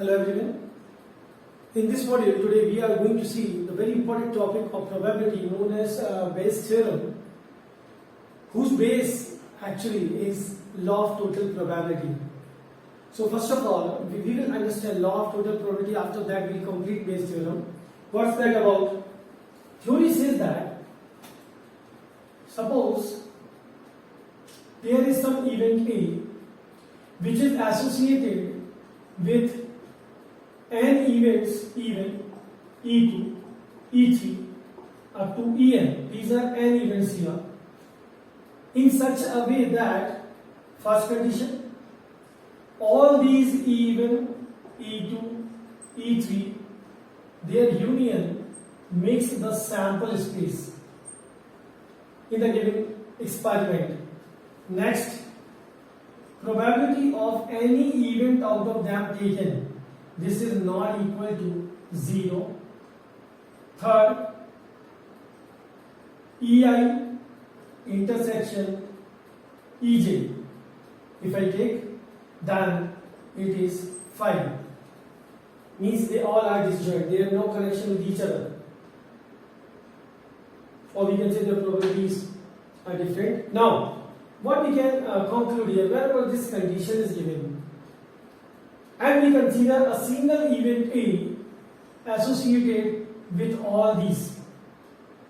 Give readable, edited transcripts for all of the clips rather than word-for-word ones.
Hello everyone. In this module today we are going to see the very important topic of probability known as Bayes' theorem, whose base actually is law of total probability. So first of all we will understand law of total probability. After that we will complete Bayes' theorem. What's that about? Theory says that suppose there is some event A which is associated with n events even E2, E3 up to En. These are n events here. In such a way that first condition, all these even E2, E3, their union makes the sample space in the given experiment. Next, probability of any event out of them taken, this is not equal to 0. Third, EI intersection EJ, if I take, then it is 5. Means they all are disjoint, they have no connection with each other. Or we can say the probabilities are different. Now, what we can conclude here, wherever this condition is given, and we consider a single event A associated with all these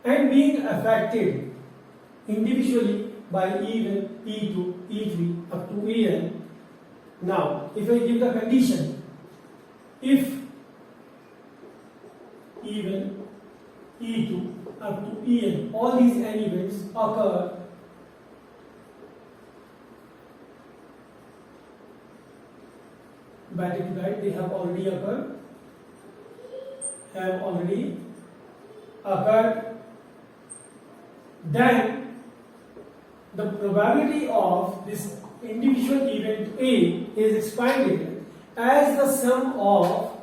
and being affected individually by even E2, E3 up to En. Now, if I give the condition, if even E2 up to En, all these n events occur back to back, they have already occurred, then the probability of this individual event A is expanded as the sum of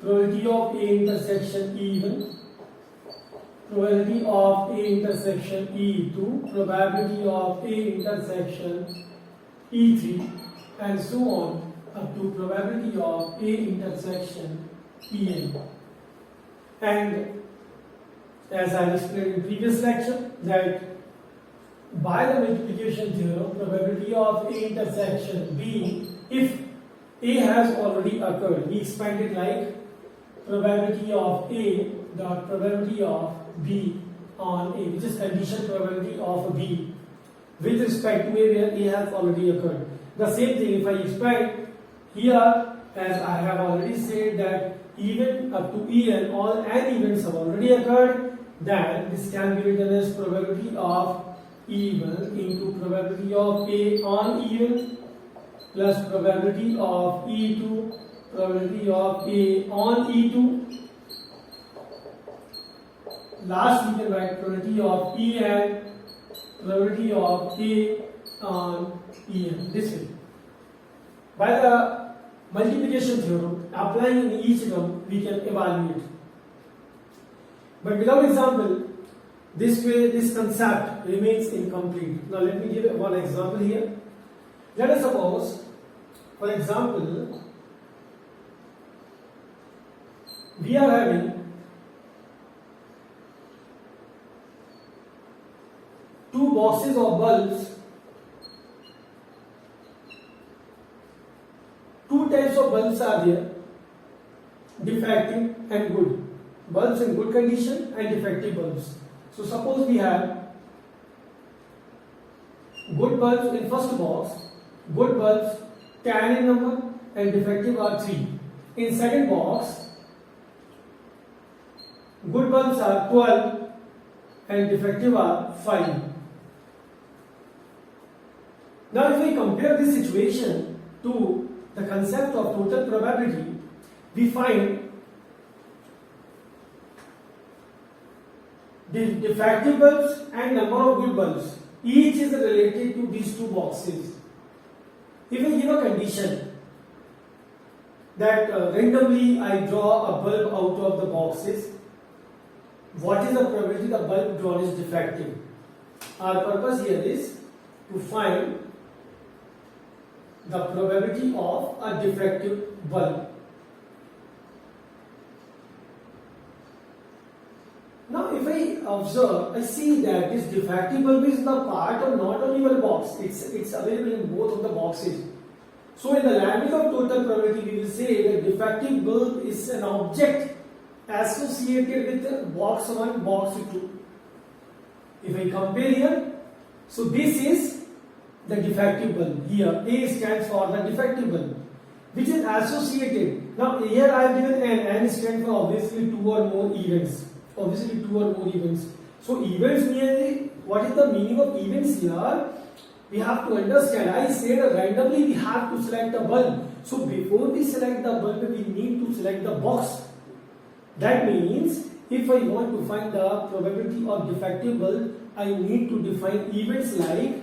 probability of A intersection E1, probability of A intersection E2, probability of A intersection E3, and so on up to probability of A intersection En. And as I explained in previous lecture, that by the multiplication theorem, probability of A intersection B, if A has already occurred, we expand it like probability of A dot probability of B on A, which is condition probability of B with respect to A where A has already occurred. The same thing if I expand here, as I have already said that even up to En, all n events have already occurred, then this can be written as probability of E1 into probability of A on E1 plus probability of E2, probability of A on E2. Last we can write probability of En, probability of A on En, this way. By the multiplication theorem, applying in each term, we can evaluate. But without example, this way this concept remains incomplete. Now let me give one example here. Let us suppose, for example, we are having two boxes of bulbs. Two types of bulbs are there, defective and good. Bulbs in good condition and defective bulbs. So suppose we have good bulbs in first box, good bulbs 10 in number and defective are 3. In second box, good bulbs are 12 and defective are 5. Now if we compare this situation to the concept of total probability, we find the defective bulbs and number of good bulbs, each is related to these two boxes. If we give a condition that randomly I draw a bulb out of the boxes, what is the probability the bulb drawn is defective? Our purpose here is to find the probability of a defective bulb. Now if I observe, I see that this defective bulb is the part of not only one box, it's available in both of the boxes. So in the language of total probability, we will say that defective bulb is an object associated with box 1, box 2. If I compare here, so this is the defective bulb. Here A stands for the defective bulb, which is associated. Now here I have given N stands for obviously 2 or more events. Obviously 2 or more events. So events merely, what is the meaning of events here? We have to understand. I said randomly we have to select a bulb. So before we select the bulb, we need to select the box. That means if I want to find the probability of defective bulb, I need to define events like,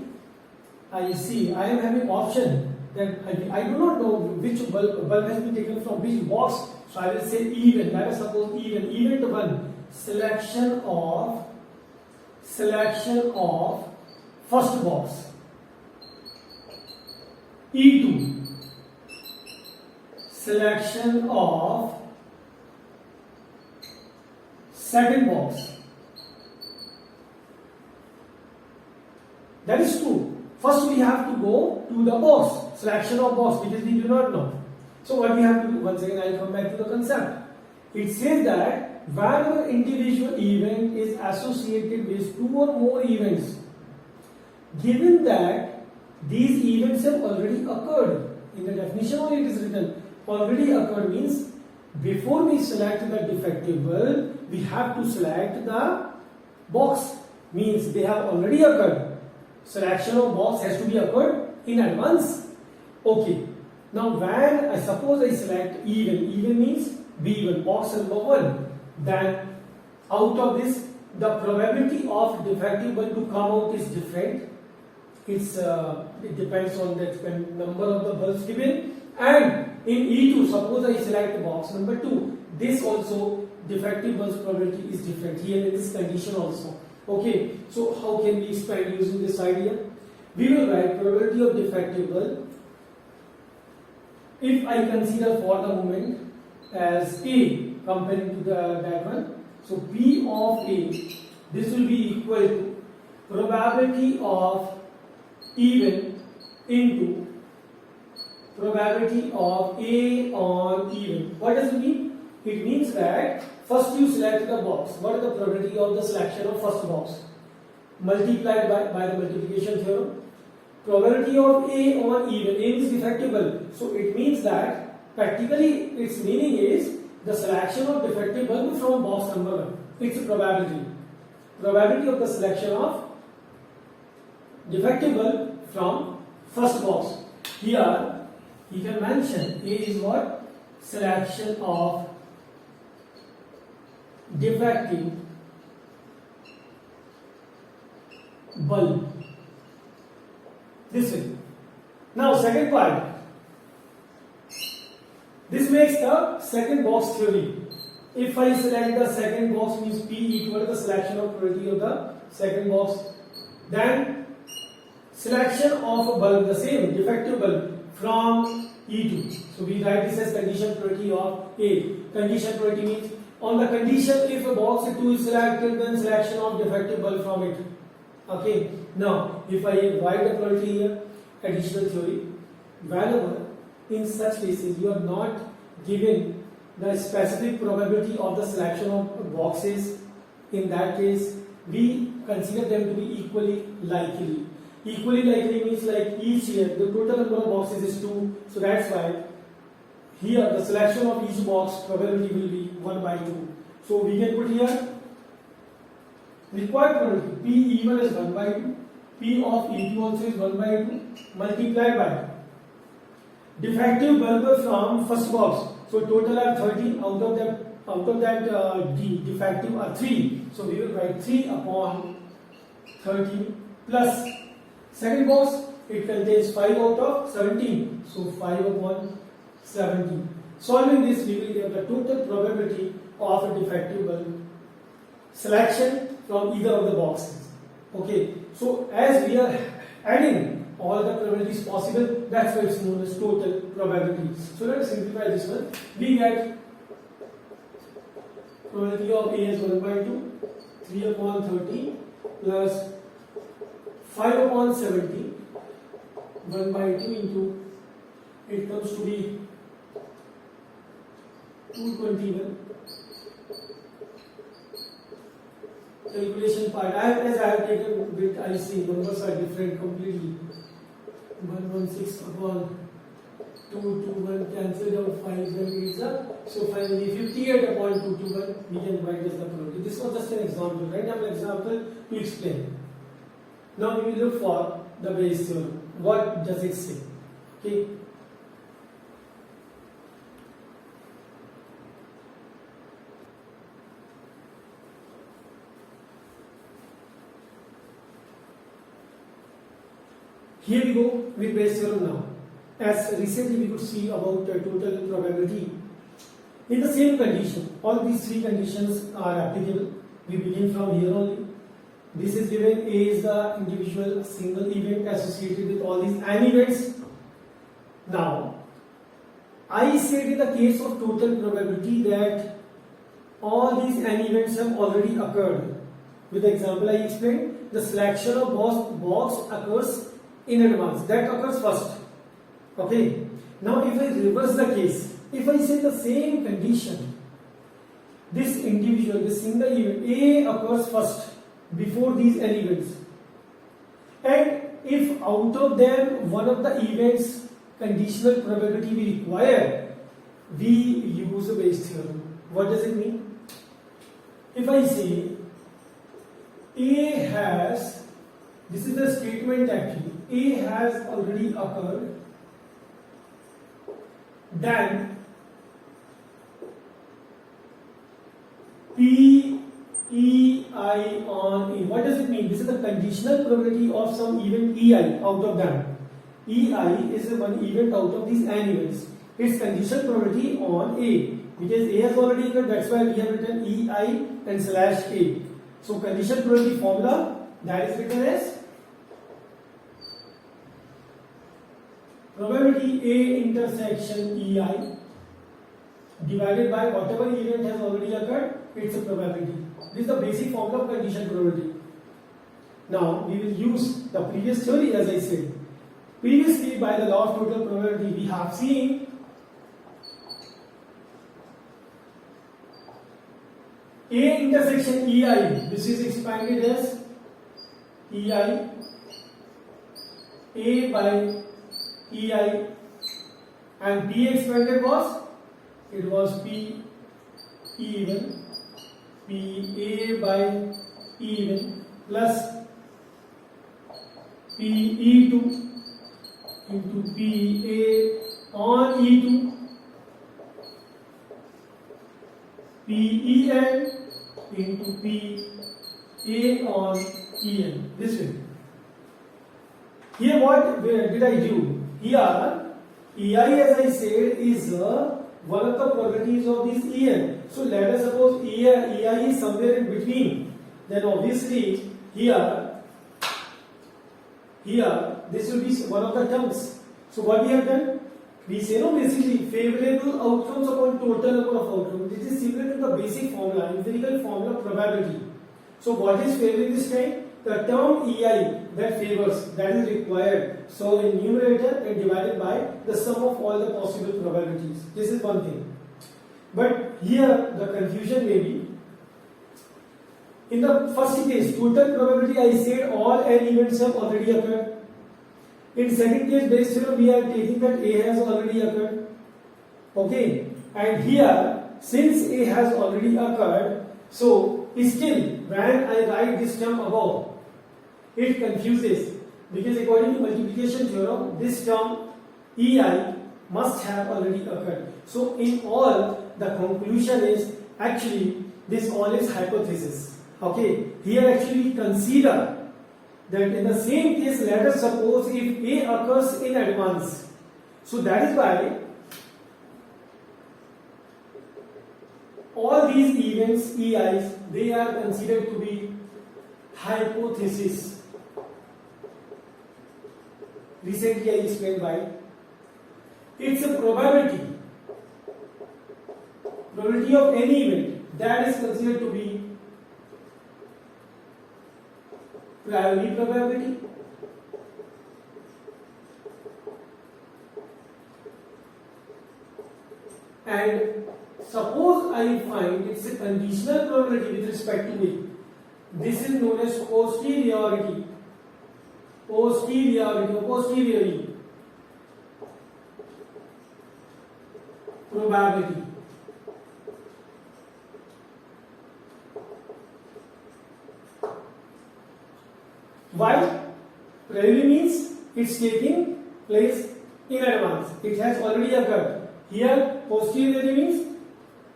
I see I am having option that I do not know which bulb has been taken from which box. So I will say event. Let us suppose event 1, selection of first box. E2, selection of second box. That is true. First we have to go to the box, selection of box, because we do not know. So what we have to do, once again I will come back to the concept. It says that whenever individual event is associated with 2 or more events, given that these events have already occurred, in the definition only it is written, already occurred means before we select the defective bulb, we have to select the box, means they have already occurred. Selection of box has to be occurred in advance. Okay. Now when I suppose I select even means B1, box number 1, then out of this the probability of defective bulb to come out is different. It depends on the number of the bulbs given. And in E2, suppose I select box number 2, this also defective bulbs probability is different here in this condition also. Okay, so how can we expand using this idea? We will write probability of defective bulb. If I consider for the moment as A comparing to that one, so P of A, this will be equal to probability of even into probability of A on even. What does it mean? It means that first you select the box. What is the probability of the selection of first box? Multiplied by the multiplication theorem. Probability of A on even. A is defective bulb. So it means that practically its meaning is the selection of defective bulb from box number 1. It's a probability. Probability of the selection of defective bulb from first box. Here you can mention A is what? Selection of defective bulb. This way. Now second part. This makes the second box theory. If I select the second box means P equal to the selection of probability of the second box, then selection of a bulb, the same defective bulb from E2. So we write this as condition probability of A. Condition probability means on the condition if a box 2 is selected, then selection of defective bulb from it. Okay. Now if I write the probability here, additional theory, whenever in such cases you are not given the specific probability of the selection of boxes, in that case we consider them to be equally likely. Equally likely means like each here the total number of boxes is 2, so that's why here the selection of each box probability will be 1 by 2. So we can put here required probability P E1 is 1 by 2, P of E2 also is 1 by 2 multiplied by defective bulb from first box. So total are 13. Out of that defective are 3. So we will write 3 upon 13 plus second box. It contains 5 out of 17. So 5 upon 17. Solving this, we will get the total probability of a defective bulb selection from either of the boxes. Okay. So as we are adding all the probabilities possible. That's why it's known as total probability. So let's simplify this one. We get probability of A is 1 by 2, 3 upon 30 plus 5 upon 70, 1 by 2 into, it comes to be 221. Calculation part, as I have taken bit, I see numbers are different completely. 116 upon 221 cancelled out, 5 is up. So finally 58 upon 221 we can write as the probability. This was just an example, random example to explain. Now we will look for the Bayes theorem. What does it say? Okay. Here we go with Bayes theorem now. As recently we could see about total probability. In the same condition, all these three conditions are applicable. We begin from here only. This is given A is the individual single event associated with all these n events. Now, I said in the case of total probability that all these n events have already occurred. With the example I explained, the selection of box occurs in advance. That occurs first. Okay. Now if I reverse the case, if I say the same condition, this individual, this single event A occurs first before these n events, and if out of them one of the events conditional probability we require, we use a Bayes theorem. What does it mean? If I say A has, this is the statement actually, A has already occurred, then P E I on A. What does it mean? This is the conditional probability of some event EI out of them. EI is one event out of these n events. Its conditional probability on A, because A has already occurred, that's why we have written EI and slash A. So conditional probability formula, that is written as probability A intersection EI divided by whatever event has already occurred, it's a probability. This is the basic formula of conditional probability. Now we will use the previous theory as I said. Previously, by the law of total probability, we have seen A intersection EI, this is expanded as EI, A by EI, and P expanded was, it was P even, P A by even plus P E2 into P A on E2, P E N into P A on E N. This way. Here what did I do? Here EI, as I said, is one of the probabilities of this EN. So let us suppose EI is somewhere in between. Then obviously here this will be one of the terms. So what we have done? We say no, basically favorable outcomes upon total number of outcomes. This is similar to the basic formula, empirical formula probability. So what is favoring this time? The term EI that favors, that is required. So in numerator and divided by the sum of all the possible probabilities. This is one thing. But here the confusion may be, in the first case, total probability, I said all n events have already occurred. In second case, Bayes theorem, we are taking that A has already occurred. Okay. And here, since A has already occurred, so still when I write this term above, it confuses, because according to multiplication theorem, this term EI must have already occurred. So in all, the conclusion is actually this all is hypothesis. Okay, here actually we consider that in the same case, let us suppose if A occurs in advance. So that is why all these events EIs, they are considered to be hypothesis. Recently I explained why. It's a probability of any event that is considered to be priori probability. And suppose I find it's a conditional probability with respect to it. This is known as posteriority. Posteriority probability. Why? Priori means it's taking place in advance. It has already occurred. Here, posteriority means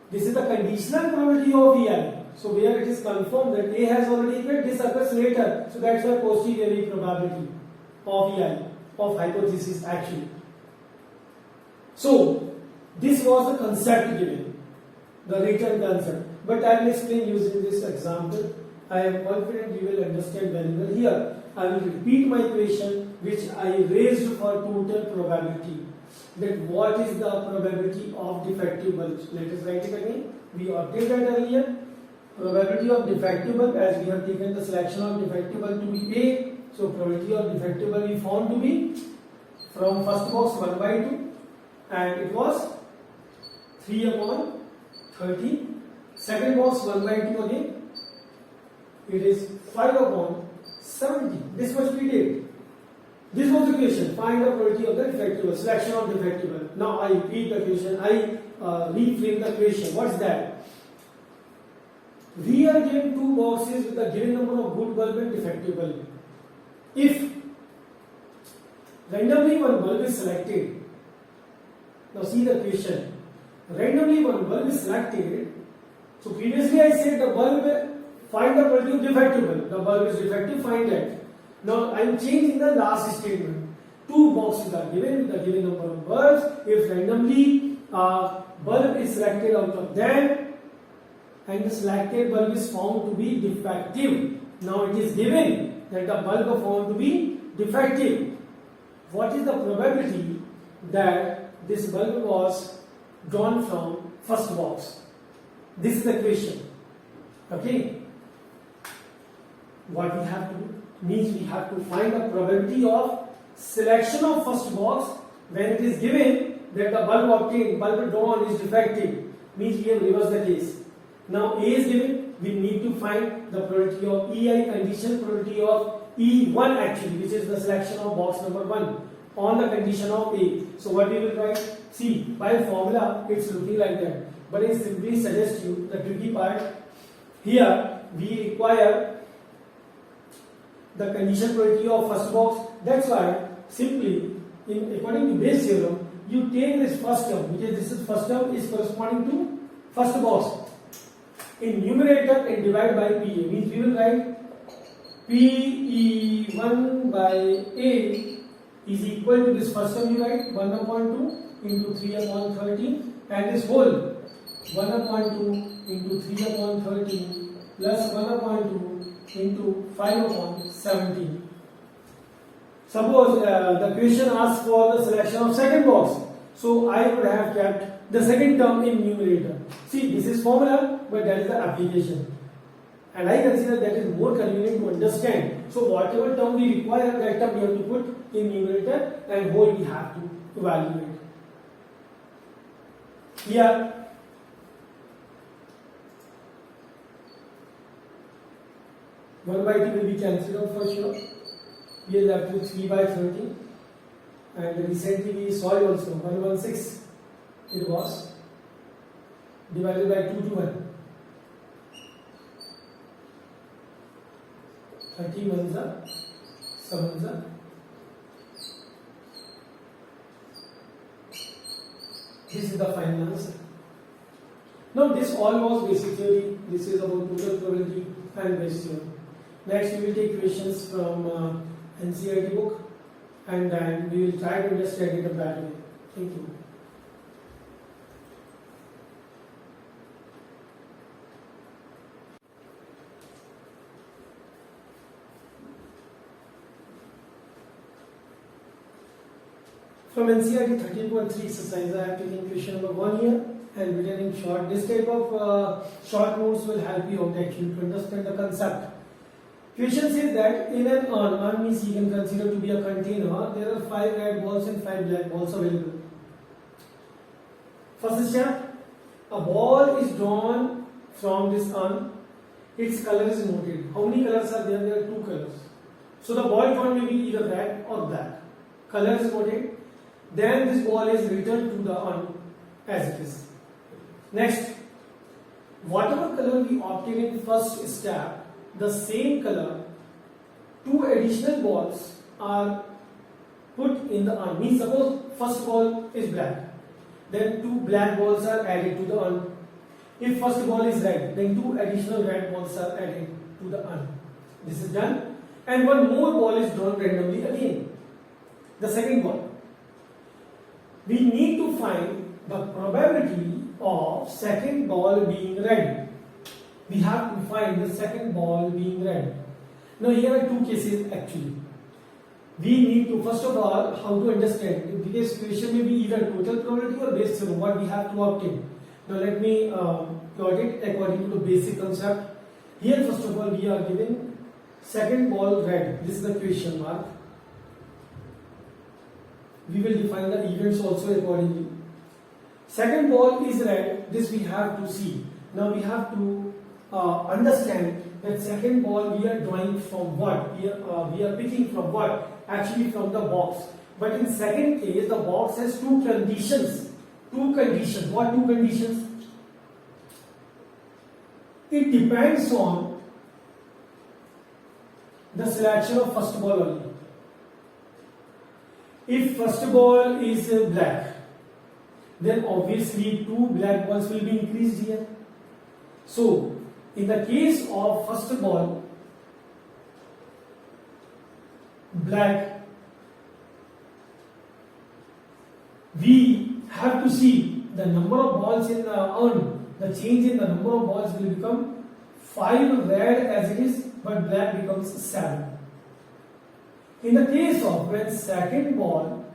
this is the conditional probability of VI. So where it is confirmed that A has already occurred, this occurs later. So that's why posteriori probability of VI, of hypothesis actually. So this was the concept given, the written concept. But I will explain using this example. I am confident you will understand very well here. I will repeat my question which I raised for total probability. That what is the probability of defective bulbs? Let us write it again. We obtained that earlier. Probability of defective bulb, as we have taken the selection of defective bulb to be A. So probability of defective bulb we found to be from first box 1 by 2 and it was 3 upon 30. Second box 1 by 2 again. It is 5 upon 70. This much we did. This was the question. Find the probability of the defective bulb, selection of defective bulb. Now I repeat the question. I reframe the question. What's that? We are given two boxes with a given number of good bulb and defective bulb. If randomly one bulb is selected, now see the question. Randomly one bulb is selected. So previously I said the bulb, find the probability of defective bulb. The bulb is defective, find that. Now I am changing the last statement. Two boxes are given with a given number of bulbs. If randomly bulb is selected out of them and the selected bulb is found to be defective. Now it is given that the bulb is found to be defective. What is the probability that this bulb was drawn from first box? This is the question. Okay. What we have to do means we have to find the probability of selection of first box when it is given that the bulb obtained, bulb drawn is defective. Means we have reversed the case. Now A is given, we need to find the probability of EI, condition probability of E1 actually, which is the selection of box number 1 on the condition of A. So what we will write? See, by formula it's looking like that. But I simply suggest you the tricky part. Here we require the condition probability of first box. That's why simply according to Bayes theorem, you take this first term, which is this is first term is corresponding to first box. In numerator and divide by PA means we will write PE1 by A is equal to this first term you write 1 upon 2 into 3 upon 13 and this whole 1 upon 2 into 3 upon 13 plus 1 upon 2 into 5 upon 17. Suppose the question asks for the selection of second box. So I would have kept the second term in numerator. See, this is formula, but that is the application. And I consider that is more convenient to understand. So whatever term we require, that term we have to put in numerator and whole we have to evaluate. Here, one by 2 will be cancelled out for sure. We are left with 3 by 13. And recently we solved also 116. It was divided by 2 to 1. 30 ones are 7s are. This is the final answer. Now this all was basic theory. This is about total probability and Bayes theorem. Next we will take questions from NCERT book and then we will try to understand it a better way. Thank you. From NCERT 13.3 exercise, I have taken question number 1 here and written in short. This type of short notes will help you out actually to understand the concept. Question says that in an urn means you can consider to be a container, there are 5 red balls and 5 black balls available. First step, a ball is drawn from this urn, its color is noted. How many colors are there? There are 2 colors. So the ball drawn may be either red or black. Color is noted. Then this ball is returned to the urn as it is. Next, whatever color we obtain in first step, the same color, 2 additional balls are put in the urn. Means suppose first ball is black, then 2 black balls are added to the urn. If first ball is red, then 2 additional red balls are added to the urn. This is done, and 1 more ball is drawn randomly again. The second ball. We need to find the probability of second ball being red. We have to find the second ball being red. Now here are 2 cases actually. We need to first of all how to understand, because question may be either total probability or base theorem, what we have to obtain. Now let me plot it according to the basic concept. Here first of all we are given second ball red. This is the question mark. We will define the events also accordingly. Second ball is red. This we have to see. Now we have to understand that second ball we are drawing from what? We are picking from what? Actually from the box. But in second case, the box has 2 conditions. 2 conditions. What 2 conditions? It depends on the selection of first ball only. If first ball is black, then obviously 2 black balls will be increased here. So, in the case of first ball, black, we have to see the number of balls in the urn. The change in the number of balls will become 5 red as it is, but black becomes 7. In the case of when second ball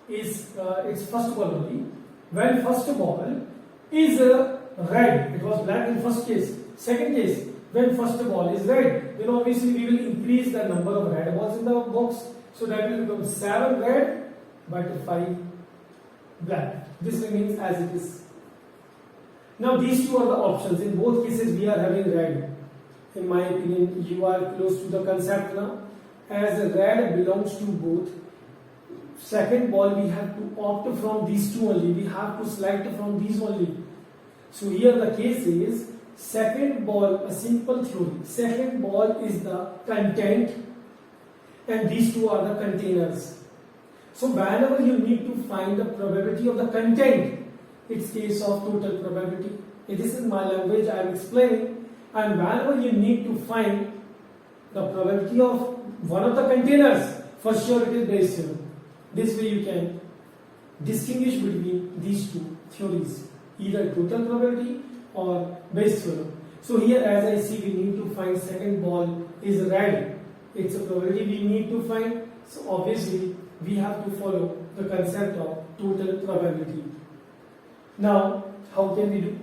is it's first ball only, when first ball is red, it was black in first case. Second case, when first ball is red, then obviously we will increase the number of red balls in the box, so that will become 7 red but 5 black. This remains as it is. Now these 2 are the options. In both cases we are having red. In my opinion, you are close to the concept now. As red belongs to both, second ball we have to opt from these 2 only. We have to select from these only. So here the case is second ball, a simple theory. Second ball is the content and these 2 are the containers. So whenever you need to find the probability of the content, it's case of total probability. This is my language I am explaining. And whenever you need to find the probability of one of the containers, for sure it is base theorem. This way you can distinguish between these 2 theories, either total probability or base theorem. So here as I see we need to find second ball is red. It's a probability we need to find. So obviously we have to follow the concept of total probability. Now how can we do?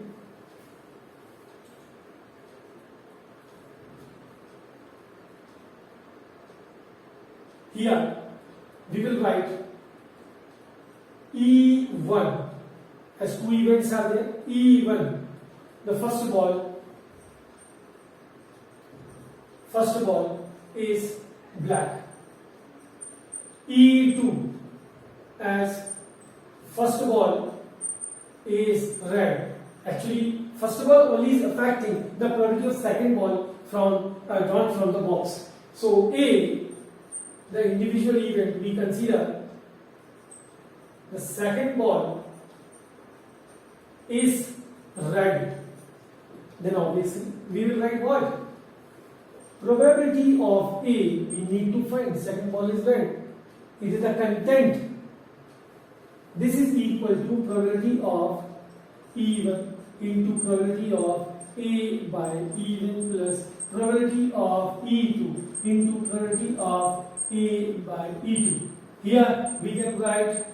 Here we will write E1 as 2 events are there. E1, the first ball is black. E2 as first ball is red. Actually first ball only is affecting the probability of second ball from drawn from the box. So A, the individual event, we consider the second ball is red. Then obviously we will write what? Probability of A, we need to find second ball is red. It is the content. This is equal to probability of E1 into probability of A by E1 plus probability of E2 into probability of A by E2. Here we can write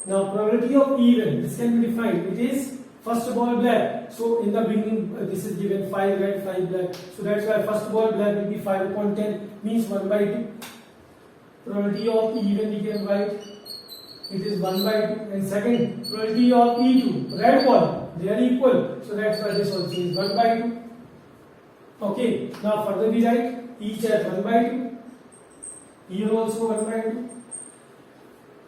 now probability of even. This can be defined. It is first ball black. So in the beginning this is given 5 red, 5 black. So that's why first ball black will be 5 upon 10 means 1 by 2. Probability of even we can write. It is 1 by 2. And second probability of E2 red ball, they are equal. So that's why this also is 1 by 2. Okay. Now further we write each as 1 by 2. Here also 1 by 2.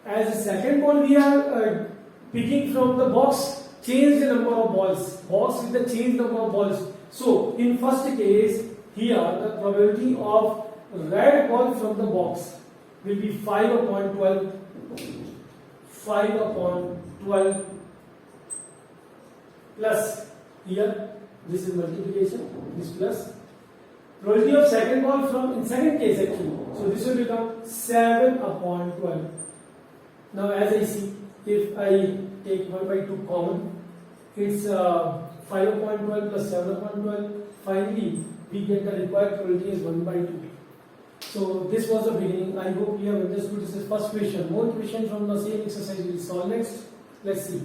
As a second ball we are picking from the box, change the number of balls. Box with the change number of balls. So in first case here the probability of red ball from the box will be 5 upon 12. 5 upon 12 plus here this is multiplication, this plus probability of second ball from in second case actually. So this will become 7 upon 12. Now as I see, if I take 1 by 2 common, it's 5 upon 12 plus 7 upon 12. Finally, we get the required probability as 1 by 2. So this was the beginning. I hope you have understood. This is first question. More questions from the same exercise we will solve next. Let's see.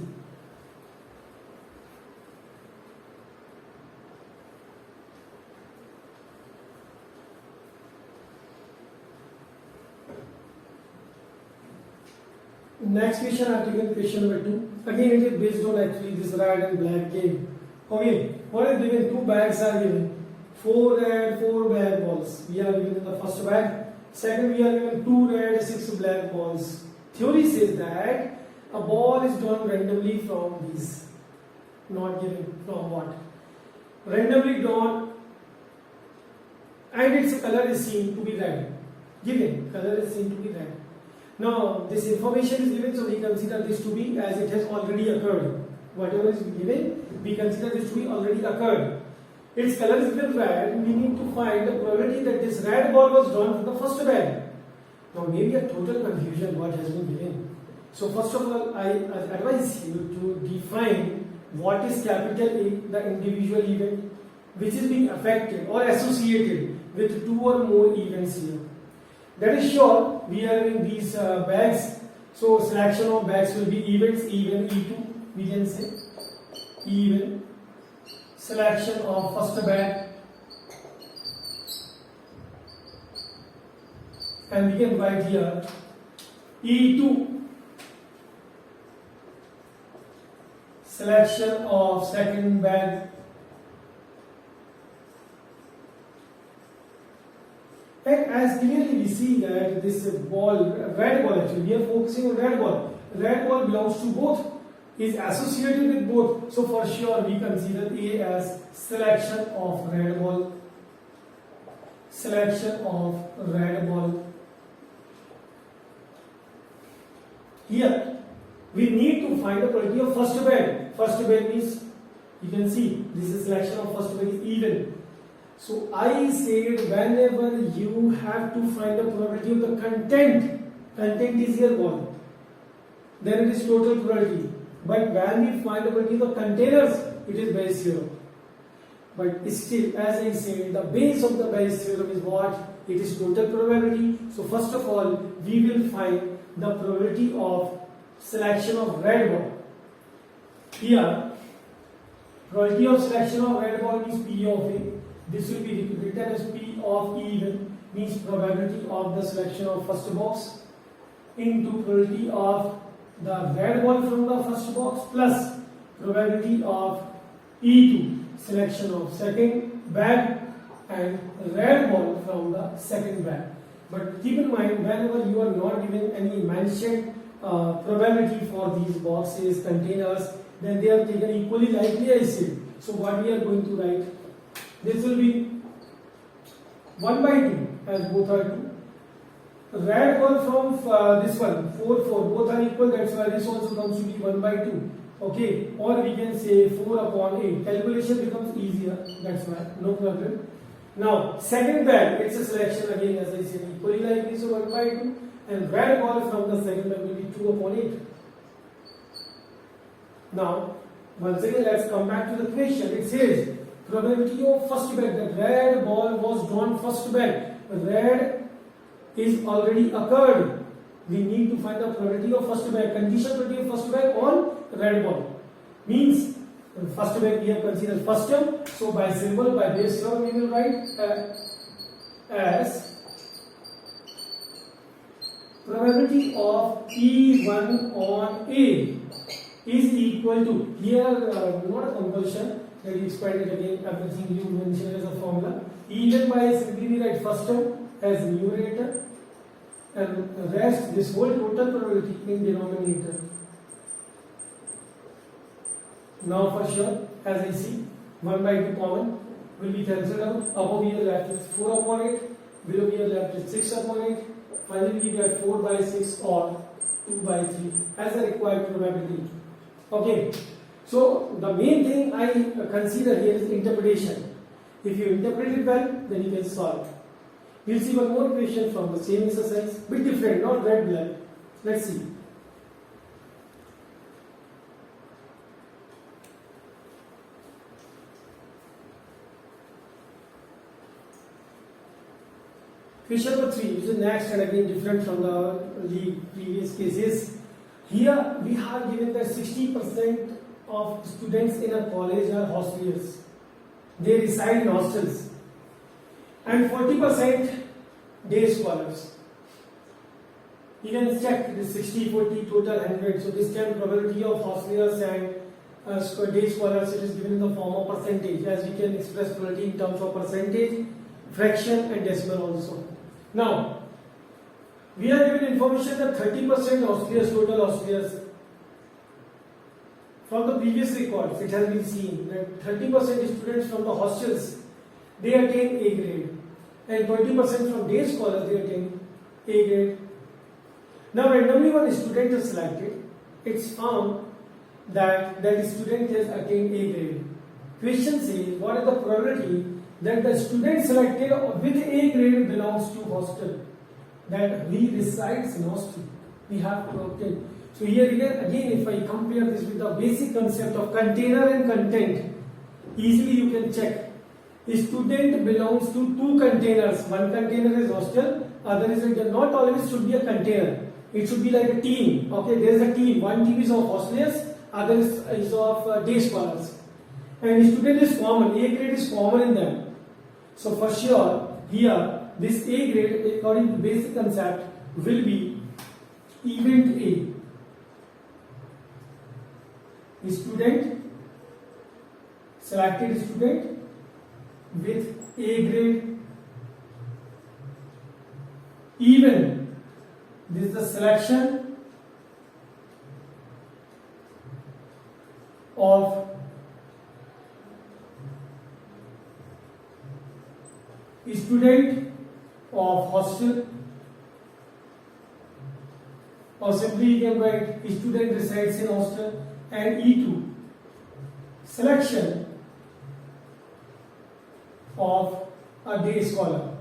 Next question I have taken question number 2. Again it is based on actually this red and black game. Okay, what is given? 2 bags are given. 4 red, 4 black balls. We are given in the first bag. Second we are given 2 red, 6 black balls. Theory says that a ball is drawn randomly from these. Not given from what? Randomly drawn and its color is seen to be red. Given color is seen to be red. Now this information is given, so we consider this to be as it has already occurred. Whatever is given, we consider this to be already occurred. Its color is given red. We need to find the probability that this red ball was drawn from the first bag. Now maybe a total confusion what has been given. So first of all, I advise you to define what is capital A, the individual event which is being affected or associated with 2 or more events here. That is sure, we are in these bags. So selection of bags will be events, even E2, we can say. Even selection of first bag. And we can write here E2 selection of second bag. And as clearly we see that this ball, red ball actually, we are focusing on red ball. Red ball belongs to both, is associated with both. So for sure we consider A as selection of red ball. Selection of red ball. Here we need to find the probability of first bag. First bag means, you can see this is selection of first bag is even. So I said whenever you have to find the probability of the content is your ball, then it is total probability. But when we find the probability of the containers, it is Bayes theorem. But still, as I said, the base of the Bayes theorem is what? It is total probability. So first of all, we will find the probability of selection of red ball. Here, probability of selection of red ball means P of A. This will be written as P of even, means probability of the selection of first box into probability of the red ball from the first box plus probability of E2 selection of second bag and red ball from the second bag. But keep in mind, whenever you are not given any mentioned probability for these boxes, containers, then they are taken equally likely as said. So what we are going to write? This will be 1 by 2 as both are 2. Red ball from this one 4 4 both are equal, that's why this also comes to be 1 by 2. Okay, or we can say 4 upon 8. Calculation becomes easier, that's why, no problem. Now second bag, it's a selection again as I said equally likely, so 1 by 2, and red ball from the second bag will be 2 upon 8. Now once again let's come back to the question. It says probability of first bag, the red ball was drawn first bag. Red is already occurred. We need to find the probability of first bag. Condition probability of first bag on red ball. Means first bag we have considered first term. So by symbol, by base term, we will write as probability of E1 on A is equal to, here not a compulsion, that you expand it again, everything you mentioned as a formula. Even by simply we write first term as numerator and rest this whole total probability in denominator. Now for sure, as I see, 1 by 2 common will be cancelled out. Above we are left with 4 upon 8, below we are left with 6 upon 8. Finally we get 4 by 6 or 2 by 3 as a required probability. Okay, so the main thing I consider here is interpretation. If you interpret it well, then you can solve. We'll see one more question from the same exercise, bit different, not red black. Let's see. Question number 3, which is next and again different from the previous cases. Here we have given that 60% of students in a college are hosteliers. They reside in hostels. And 40% day scholars. You can check this 60, 40, total 100. So this time probability of hosteliers and day scholars, it is given in the form of percentage, as we can express probability in terms of percentage, fraction and decimal also. Now, we are given information that 30% hosteliers, total hosteliers. From the previous records, it has been seen that 30% students from the hostels, they attain A grade, and 20% from day scholars, they attain A grade. Now, randomly one student is selected. It's found that that student has attained A grade. Question says, what is the probability that the student selected with A grade belongs to hostel, that he resides in hostel? We have to obtain. So here again, if I compare this with the basic concept of container and content, easily you can check. A student belongs to two containers. One container is hostel, other is not always should be a container. It should be like a team. Okay, there is a team. One team is of hosteliers, other is of day scholars. And student is common. A grade is common in them. So for sure, here this A grade, according to basic concept, will be event A. Student, selected student with A grade, even this is the selection of student of hostel, or simply you can write student resides in hostel. And E2, selection of a day scholar.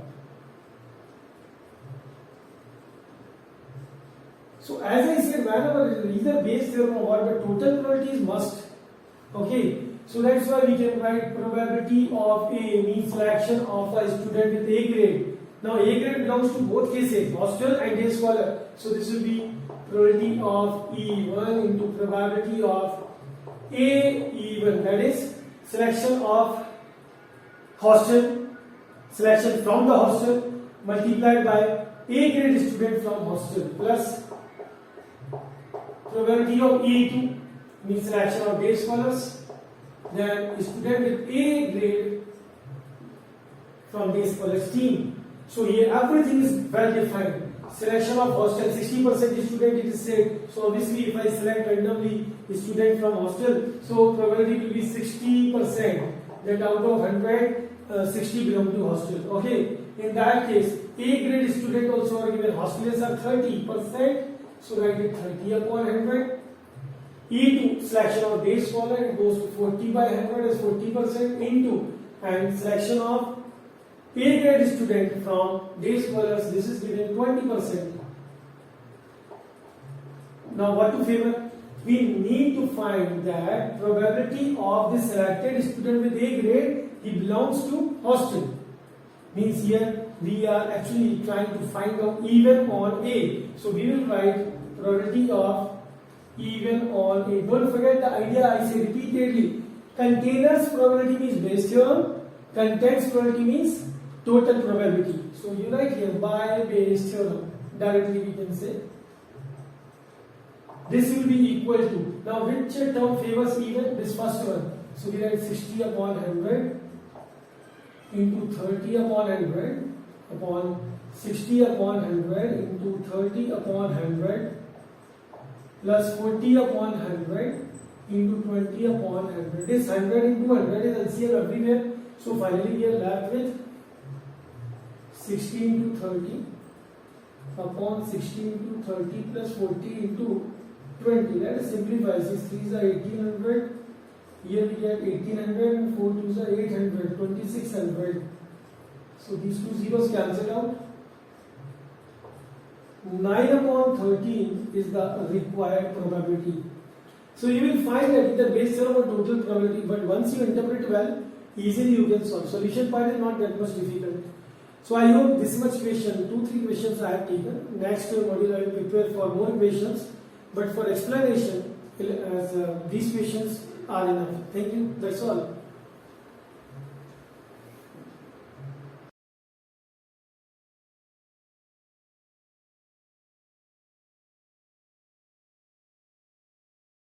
So as I said, whenever either base theorem or what, the total probability is must. Okay, so that's why we can write probability of A means selection of a student with A grade. Now A grade belongs to both cases, hostel and day scholar. So this will be probability of E1 into probability of A even, that is selection of hostel, selection from the hostel multiplied by A grade student from hostel plus probability of E2 means selection of day scholars, then student with A grade from day scholars team. So here everything is well defined. Selection of hostel, 60% student it is said. So obviously if I select randomly a student from hostel, so probability will be 60%, that out of 100, 60 belong to hostel. Okay, in that case, A grade student also are given, hosteliers are 30%, so write it 30 upon 100. E2, selection of day scholar, it goes to 40 by 100 as 40% into, and selection of A grade student from day scholars, this is given 20%. Now what to favor? We need to find that probability of the selected student with A grade, he belongs to hostel. Means here we are actually trying to find out even on A. So we will write probability of even on A. Don't forget the idea I say repeatedly. Containers probability means Bayes theorem. Contents probability means total probability. So you write here by Bayes theorem. Directly we can say. This will be equal to. Now which term favors even? This first one. So we write 60 upon 100 into 30 upon 100 upon 60 upon 100 into 30 upon 100 plus 40 upon 100 into 20 upon 100. This 100 into 100 is LCM everywhere. So finally we are left with 60 into 30 upon 60 into 30 plus 40 into 20. Let us simplify. 6 3s are 1800. Here we get 1800 and 4 2s are 800, 2600. So these two zeros cancel out. 9 upon 13 is the required probability. So you will find that the Bayes theorem of total probability, but once you interpret well, easily you can solve. Solution part is not that much difficult. So I hope this much question, 2-3 questions I have taken. Next module I will prepare for more questions. But for explanation, these questions are enough. Thank you. That's all.